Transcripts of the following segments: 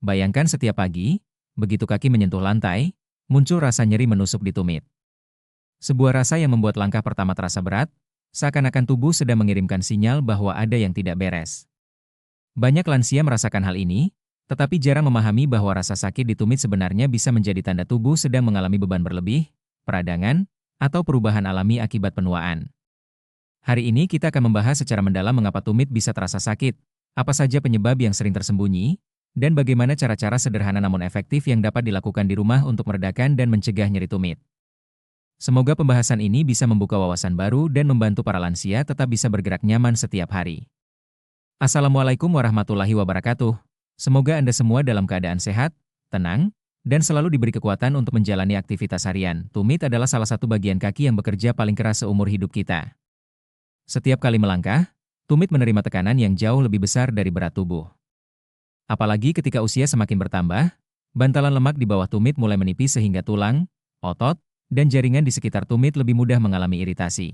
Bayangkan setiap pagi, begitu kaki menyentuh lantai, muncul rasa nyeri menusuk di tumit. Sebuah rasa yang membuat langkah pertama terasa berat, seakan-akan tubuh sedang mengirimkan sinyal bahwa ada yang tidak beres. Banyak lansia merasakan hal ini, tetapi jarang memahami bahwa rasa sakit di tumit sebenarnya bisa menjadi tanda tubuh sedang mengalami beban berlebih, peradangan, atau perubahan alami akibat penuaan. Hari ini kita akan membahas secara mendalam mengapa tumit bisa terasa sakit, apa saja penyebab yang sering tersembunyi, dan bagaimana cara-cara sederhana namun efektif yang dapat dilakukan di rumah untuk meredakan dan mencegah nyeri tumit. Semoga pembahasan ini bisa membuka wawasan baru dan membantu para lansia tetap bisa bergerak nyaman setiap hari. Assalamualaikum warahmatullahi wabarakatuh. Semoga Anda semua dalam keadaan sehat, tenang, dan selalu diberi kekuatan untuk menjalani aktivitas harian. Tumit adalah salah satu bagian kaki yang bekerja paling keras seumur hidup kita. Setiap kali melangkah, tumit menerima tekanan yang jauh lebih besar dari berat tubuh. Apalagi ketika usia semakin bertambah, bantalan lemak di bawah tumit mulai menipis sehingga tulang, otot, dan jaringan di sekitar tumit lebih mudah mengalami iritasi.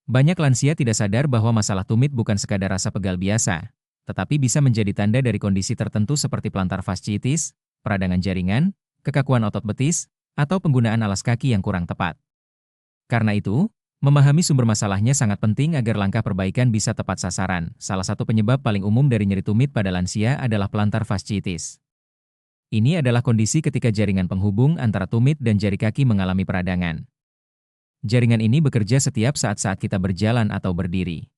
Banyak lansia tidak sadar bahwa masalah tumit bukan sekadar rasa pegal biasa, tetapi bisa menjadi tanda dari kondisi tertentu seperti plantar fasciitis, peradangan jaringan, kekakuan otot betis, atau penggunaan alas kaki yang kurang tepat. Karena itu, memahami sumber masalahnya sangat penting agar langkah perbaikan bisa tepat sasaran. Salah satu penyebab paling umum dari nyeri tumit pada lansia adalah plantar fasciitis. Ini adalah kondisi ketika jaringan penghubung antara tumit dan jari kaki mengalami peradangan. Jaringan ini bekerja setiap saat kita berjalan atau berdiri.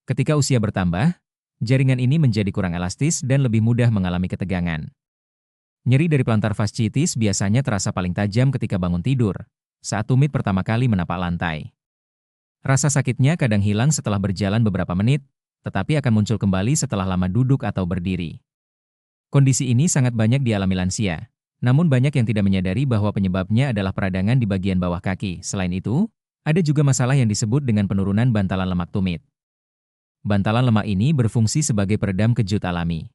Ketika usia bertambah, jaringan ini menjadi kurang elastis dan lebih mudah mengalami ketegangan. Nyeri dari plantar fasciitis biasanya terasa paling tajam ketika bangun tidur, saat tumit pertama kali menapak lantai. Rasa sakitnya kadang hilang setelah berjalan beberapa menit, tetapi akan muncul kembali setelah lama duduk atau berdiri. Kondisi ini sangat banyak dialami lansia, namun banyak yang tidak menyadari bahwa penyebabnya adalah peradangan di bagian bawah kaki. Selain itu, ada juga masalah yang disebut dengan penurunan bantalan lemak tumit. Bantalan lemak ini berfungsi sebagai peredam kejut alami.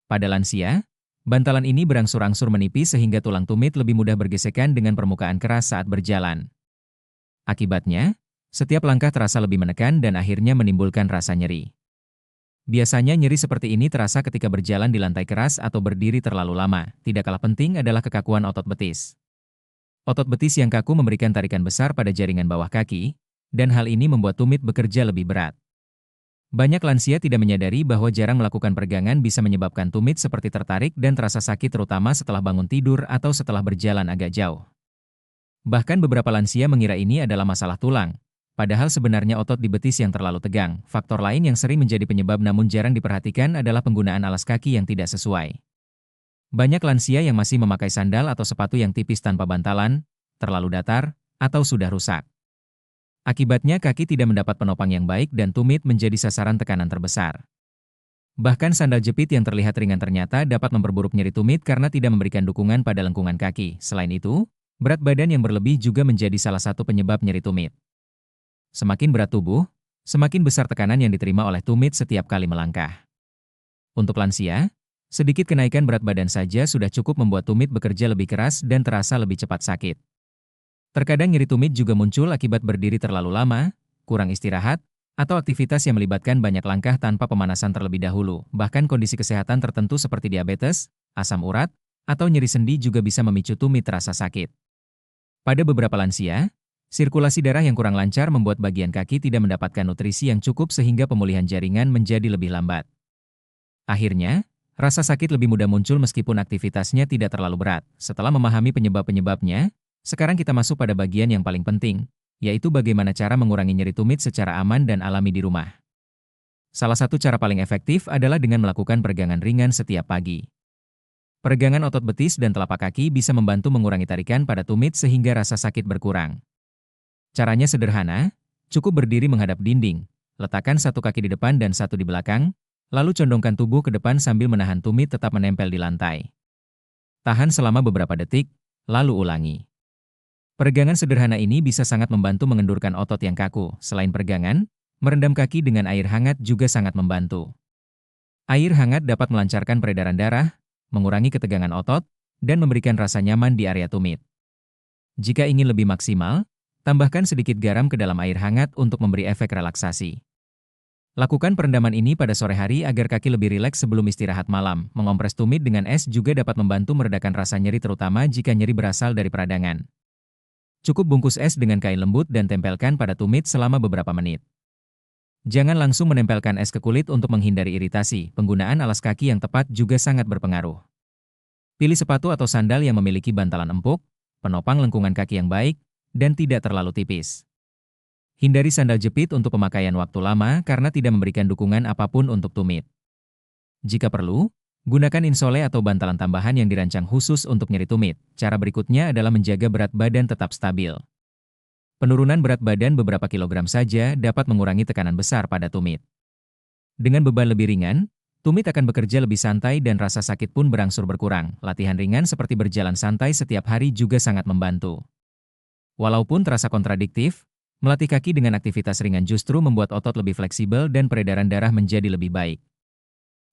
Pada lansia, bantalan ini berangsur-angsur menipis sehingga tulang tumit lebih mudah bergesekan dengan permukaan keras saat berjalan. Akibatnya, setiap langkah terasa lebih menekan dan akhirnya menimbulkan rasa nyeri. Biasanya nyeri seperti ini terasa ketika berjalan di lantai keras atau berdiri terlalu lama. Tidak kalah penting adalah kekakuan otot betis. Otot betis yang kaku memberikan tarikan besar pada jaringan bawah kaki, dan hal ini membuat tumit bekerja lebih berat. Banyak lansia tidak menyadari bahwa jarang melakukan peregangan bisa menyebabkan tumit seperti tertarik dan terasa sakit terutama setelah bangun tidur atau setelah berjalan agak jauh. Bahkan beberapa lansia mengira ini adalah masalah tulang, padahal sebenarnya otot di betis yang terlalu tegang. Faktor lain yang sering menjadi penyebab namun jarang diperhatikan adalah penggunaan alas kaki yang tidak sesuai. Banyak lansia yang masih memakai sandal atau sepatu yang tipis tanpa bantalan, terlalu datar, atau sudah rusak. Akibatnya kaki tidak mendapat penopang yang baik dan tumit menjadi sasaran tekanan terbesar. Bahkan sandal jepit yang terlihat ringan ternyata dapat memperburuk nyeri tumit karena tidak memberikan dukungan pada lengkungan kaki. Selain itu, berat badan yang berlebih juga menjadi salah satu penyebab nyeri tumit. Semakin berat tubuh, semakin besar tekanan yang diterima oleh tumit setiap kali melangkah. Untuk lansia, sedikit kenaikan berat badan saja sudah cukup membuat tumit bekerja lebih keras dan terasa lebih cepat sakit. Terkadang nyeri tumit juga muncul akibat berdiri terlalu lama, kurang istirahat, atau aktivitas yang melibatkan banyak langkah tanpa pemanasan terlebih dahulu. Bahkan kondisi kesehatan tertentu seperti diabetes, asam urat, atau nyeri sendi juga bisa memicu tumit terasa sakit. Pada beberapa lansia, sirkulasi darah yang kurang lancar membuat bagian kaki tidak mendapatkan nutrisi yang cukup sehingga pemulihan jaringan menjadi lebih lambat. Akhirnya, rasa sakit lebih mudah muncul meskipun aktivitasnya tidak terlalu berat. Setelah memahami penyebab-penyebabnya, sekarang kita masuk pada bagian yang paling penting, yaitu bagaimana cara mengurangi nyeri tumit secara aman dan alami di rumah. Salah satu cara paling efektif adalah dengan melakukan peregangan ringan setiap pagi. Peregangan otot betis dan telapak kaki bisa membantu mengurangi tarikan pada tumit sehingga rasa sakit berkurang. Caranya sederhana, cukup berdiri menghadap dinding, letakkan satu kaki di depan dan satu di belakang, lalu condongkan tubuh ke depan sambil menahan tumit tetap menempel di lantai. Tahan selama beberapa detik, lalu ulangi. Peregangan sederhana ini bisa sangat membantu mengendurkan otot yang kaku. Selain peregangan, merendam kaki dengan air hangat juga sangat membantu. Air hangat dapat melancarkan peredaran darah, mengurangi ketegangan otot, dan memberikan rasa nyaman di area tumit. Jika ingin lebih maksimal, tambahkan sedikit garam ke dalam air hangat untuk memberi efek relaksasi. Lakukan perendaman ini pada sore hari agar kaki lebih rileks sebelum istirahat malam. Mengompres tumit dengan es juga dapat membantu meredakan rasa nyeri terutama jika nyeri berasal dari peradangan. Cukup bungkus es dengan kain lembut dan tempelkan pada tumit selama beberapa menit. Jangan langsung menempelkan es ke kulit untuk menghindari iritasi. Penggunaan alas kaki yang tepat juga sangat berpengaruh. Pilih sepatu atau sandal yang memiliki bantalan empuk, penopang lengkungan kaki yang baik, dan tidak terlalu tipis. Hindari sandal jepit untuk pemakaian waktu lama karena tidak memberikan dukungan apapun untuk tumit. Jika perlu, gunakan insole atau bantalan tambahan yang dirancang khusus untuk nyeri tumit. Cara berikutnya adalah menjaga berat badan tetap stabil. Penurunan berat badan beberapa kilogram saja dapat mengurangi tekanan besar pada tumit. Dengan beban lebih ringan, tumit akan bekerja lebih santai dan rasa sakit pun berangsur berkurang. Latihan ringan seperti berjalan santai setiap hari juga sangat membantu. Walaupun terasa kontradiktif, melatih kaki dengan aktivitas ringan justru membuat otot lebih fleksibel dan peredaran darah menjadi lebih baik.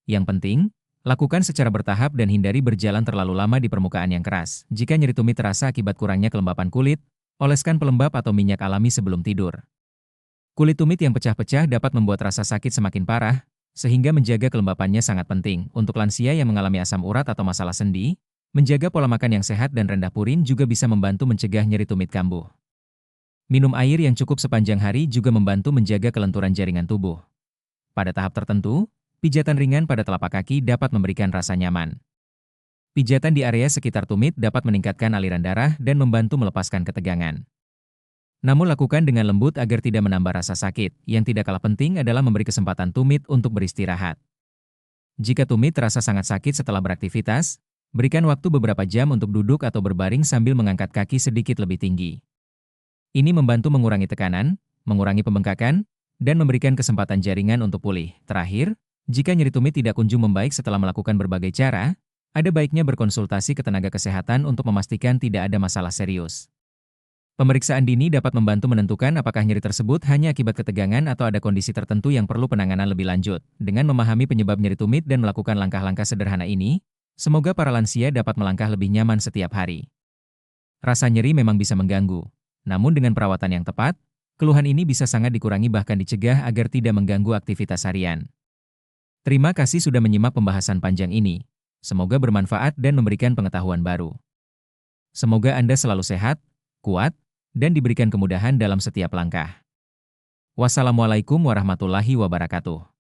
Yang penting, lakukan secara bertahap dan hindari berjalan terlalu lama di permukaan yang keras. Jika nyeri tumit terasa akibat kurangnya kelembapan kulit, oleskan pelembab atau minyak alami sebelum tidur. Kulit tumit yang pecah-pecah dapat membuat rasa sakit semakin parah, sehingga menjaga kelembapannya sangat penting. Untuk lansia yang mengalami asam urat atau masalah sendi, menjaga pola makan yang sehat dan rendah purin juga bisa membantu mencegah nyeri tumit kambuh. Minum air yang cukup sepanjang hari juga membantu menjaga kelenturan jaringan tubuh. Pada tahap tertentu, pijatan ringan pada telapak kaki dapat memberikan rasa nyaman. Pijatan di area sekitar tumit dapat meningkatkan aliran darah dan membantu melepaskan ketegangan. Namun lakukan dengan lembut agar tidak menambah rasa sakit. Yang tidak kalah penting adalah memberi kesempatan tumit untuk beristirahat. Jika tumit terasa sangat sakit setelah beraktivitas, berikan waktu beberapa jam untuk duduk atau berbaring sambil mengangkat kaki sedikit lebih tinggi. Ini membantu mengurangi tekanan, mengurangi pembengkakan, dan memberikan kesempatan jaringan untuk pulih. Terakhir, jika nyeri tumit tidak kunjung membaik setelah melakukan berbagai cara, ada baiknya berkonsultasi ke tenaga kesehatan untuk memastikan tidak ada masalah serius. Pemeriksaan dini dapat membantu menentukan apakah nyeri tersebut hanya akibat ketegangan atau ada kondisi tertentu yang perlu penanganan lebih lanjut. Dengan memahami penyebab nyeri tumit dan melakukan langkah-langkah sederhana ini, semoga para lansia dapat melangkah lebih nyaman setiap hari. Rasa nyeri memang bisa mengganggu, namun dengan perawatan yang tepat, keluhan ini bisa sangat dikurangi bahkan dicegah agar tidak mengganggu aktivitas harian. Terima kasih sudah menyimak pembahasan panjang ini. Semoga bermanfaat dan memberikan pengetahuan baru. Semoga Anda selalu sehat, kuat, dan diberikan kemudahan dalam setiap langkah. Wassalamualaikum warahmatullahi wabarakatuh.